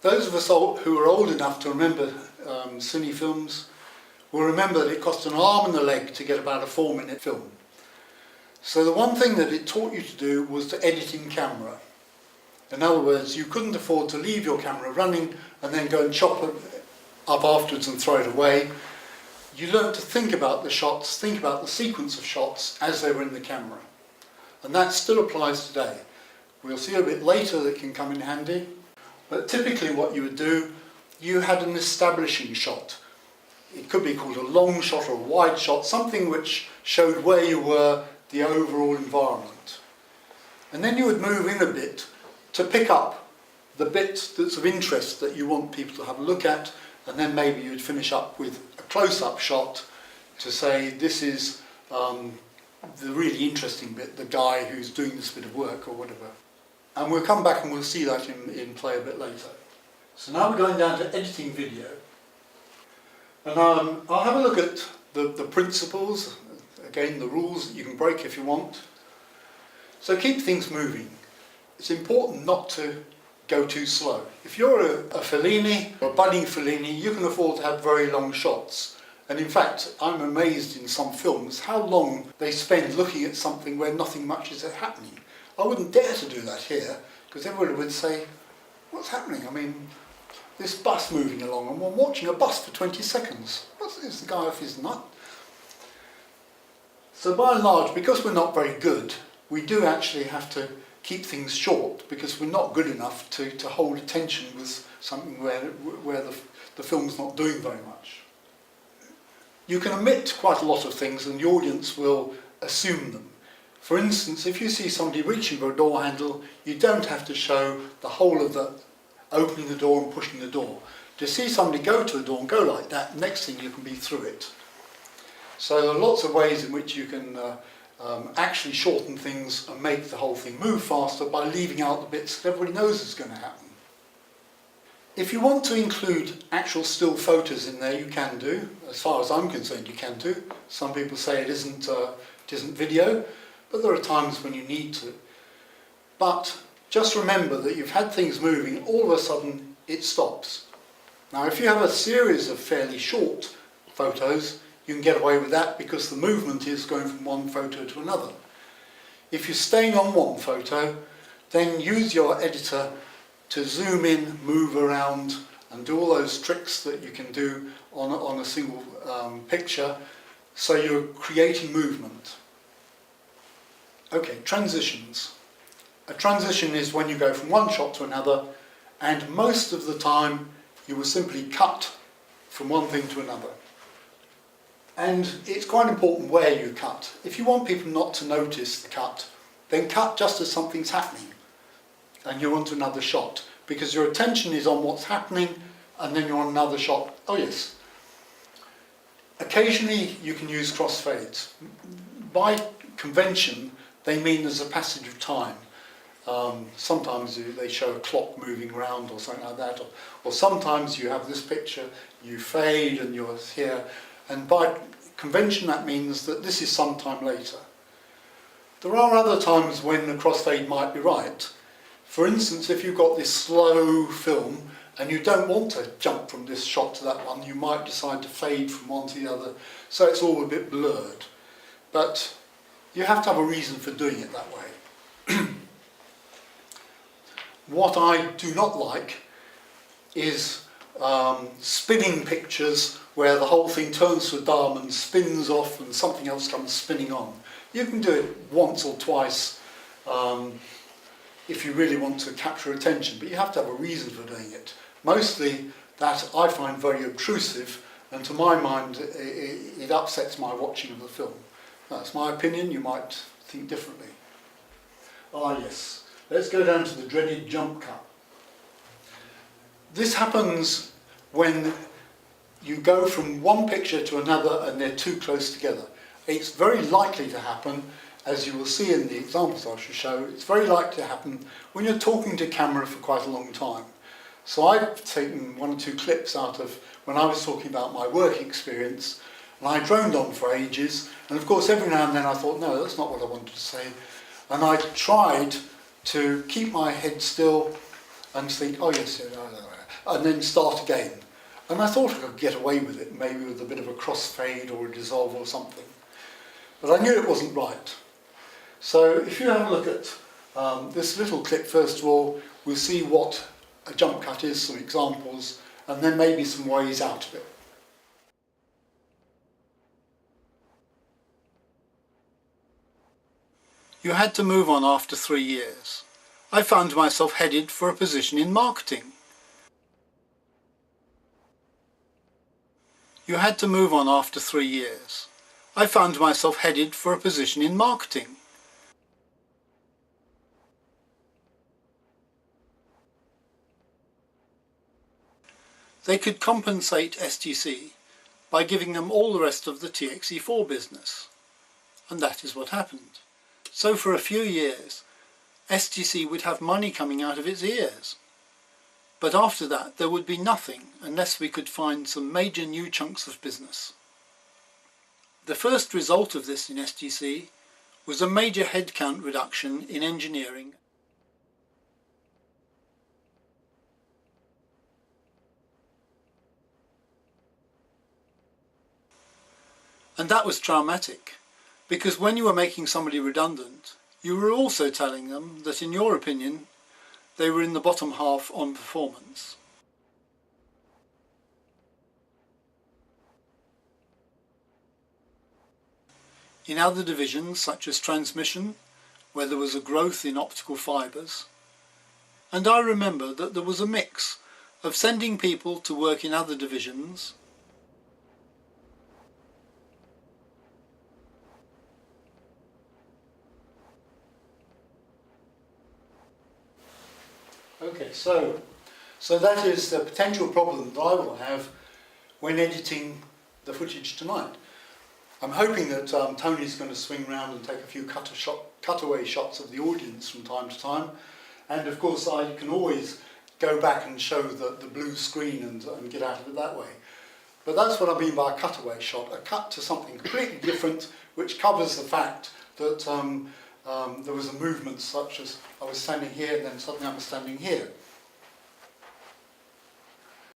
Those of us who are old enough to remember cine films will remember that it cost an arm and a leg to get about a 4-minute film. So the one thing that it taught you to do was to edit in camera. In other words, you couldn't afford to leave your camera running and then go and chop it up afterwards and throw it away. You learned to think about the shots, think about the sequence of shots as they were in the camera. And that still applies today. We'll see a bit later that can come in handy. But typically what you would do, you had an establishing shot. It could be called a long shot or a wide shot, something which showed where you were, the overall environment. And then you would move in a bit to pick up the bit that's of interest that you want people to have a look at, and then maybe you'd finish up with a close-up shot to say this is the really interesting bit, the guy who's doing this bit of work or whatever. And we'll come back and we'll see that in play a bit later. So now we're going down to editing video. And I'll have a look at the principles, again the rules that you can break if you want. So keep things moving. It's important not to go too slow. If you're a Fellini, or a budding Fellini, you can afford to have very long shots. And in fact, I'm amazed in some films how long they spend looking at something where nothing much is happening. I wouldn't dare to do that here, because everybody would say, what's happening? I mean, this bus moving along, and we're watching a bus for 20 seconds. Is the guy off his nut? So by and large, because we're not very good, we do actually have to keep things short, because we're not good enough to hold attention with something where the film's not doing very much. You can omit quite a lot of things and the audience will assume them. For instance, if you see somebody reaching for a door handle, you don't have to show the whole of the opening the door and pushing the door. To see somebody go to a door and go like that, next thing you can be through it. So there are lots of ways in which you can actually shorten things and make the whole thing move faster by leaving out the bits that everybody knows is going to happen. If you want to include actual still photos in there, you can do. As far as I'm concerned, you can do. Some people say it isn't video, but there are times when you need to. But just remember that you've had things moving, and all of a sudden it stops. Now if you have a series of fairly short photos, you can get away with that because the movement is going from one photo to another. If you're staying on one photo, then use your editor to zoom in, move around and do all those tricks that you can do on a single picture, so you're creating movement. Okay, transitions. A transition is when you go from one shot to another, and most of the time you will simply cut from one thing to another. And it's quite important where you cut. If you want people not to notice the cut, then cut just as something's happening and you're on to another shot, because your attention is on what's happening and then you're on another shot. Oh yes. Occasionally you can use crossfades. By convention, they mean there's a passage of time. Sometimes they show a clock moving around or something like that, or sometimes you have this picture, you fade and you're here, and by convention that means that this is some time later. There are other times when the crossfade might be right. For instance, if you've got this slow film and you don't want to jump from this shot to that one, you might decide to fade from one to the other, so it's all a bit blurred. But you have to have a reason for doing it that way. What I do not like is spinning pictures where the whole thing turns to a diamond, spins off and something else comes spinning on. You can do it once or twice if you really want to capture attention, but you have to have a reason for doing it. Mostly that I find very obtrusive, and to my mind it upsets my watching of the film. That's my opinion, you might think differently. Ah yes, let's go down to the dreaded jump cut. This happens when you go from one picture to another and they're too close together. It's very likely to happen, as you will see in the examples I shall show, it's very likely to happen when you're talking to camera for quite a long time. So I've taken one or two clips out of when I was talking about my work experience, and I droned on for ages, and of course every now and then I thought, no, that's not what I wanted to say, and I tried to keep my head still and think, oh yes, yeah, no, no, no, and then start again. And I thought I could get away with it, maybe with a bit of a crossfade or a dissolve or something. But I knew it wasn't right. So if you have a look at this little clip, first of all, we'll see what a jump cut is, some examples, and then maybe some ways out of it. You had to move on after 3 years. I found myself headed for a position in marketing. You had to move on after 3 years. I found myself headed for a position in marketing. They could compensate STC by giving them all the rest of the TXE4 business. And that is what happened. So for a few years, STC would have money coming out of its ears. But after that, there would be nothing unless we could find some major new chunks of business. The first result of this in STC was a major headcount reduction in engineering. And that was traumatic, because when you were making somebody redundant, you were also telling them that in your opinion, they were in the bottom half on performance. In other divisions, such as transmission, where there was a growth in optical fibres, and I remember that there was a mix of sending people to work in other divisions Okay, so that is the potential problem that I will have when editing the footage tonight. I'm hoping that Tony's going to swing round and take a few cutaway shots of the audience from time to time, and of course I can always go back and show the blue screen and get out of it that way. But that's what I mean by a cutaway shot, a cut to something completely different which covers the fact that there was a movement such as I was standing here and then suddenly I was standing here.